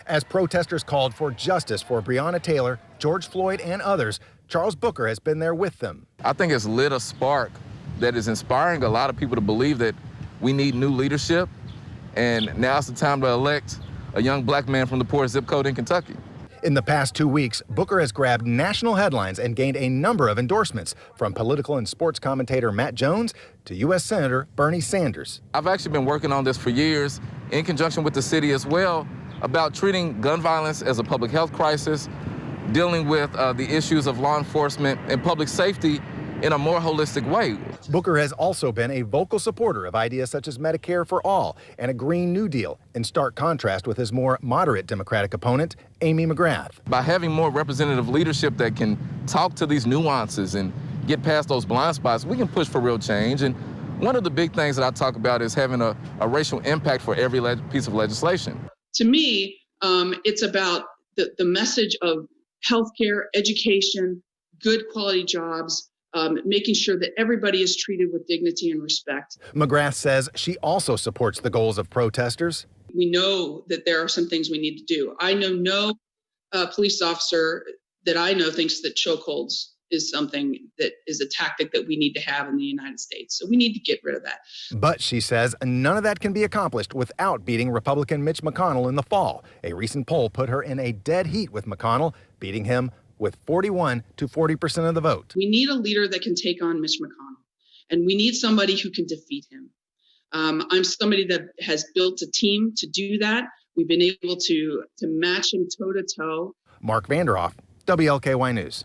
As protesters called for justice for Breonna Taylor, George Floyd, and others, Charles Booker has been there with them. I think it's lit a spark that is inspiring a lot of people to believe that we need new leadership, and now's the time to elect a young black man from the poorest zip code in Kentucky. In the past 2 weeks, Booker has grabbed national headlines and gained a number of endorsements, from political and sports commentator Matt Jones to U.S. Senator Bernie Sanders. I've actually been working on this for years, in conjunction with the city as well, about treating gun violence as a public health crisis, dealing with the issues of law enforcement and public safety in a more holistic way. Booker has also been a vocal supporter of ideas such as Medicare for All and a Green New Deal, in stark contrast with his more moderate Democratic opponent, Amy McGrath. By having more representative leadership that can talk to these nuances and get past those blind spots, we can push for real change. And one of the big things that I talk about is having a racial impact for every piece of legislation. To me, it's about the message of healthcare, education, good quality jobs, making sure that everybody is treated with dignity and respect. McGrath says she also supports the goals of protesters. We know that there are some things we need to do. I know no police officer that I know thinks that chokeholds is something that is a tactic that we need to have in the United States. So we need to get rid of that. But she says none of that can be accomplished without beating Republican Mitch McConnell in the fall. A recent poll put her in a dead heat with McConnell, beating him with 41 to 40% of the vote. We need a leader that can take on Mitch McConnell, and we need somebody who can defeat him. I'm somebody that has built a team to do that. We've been able to match him toe to toe. Mark Vanderhoff, WLKY News.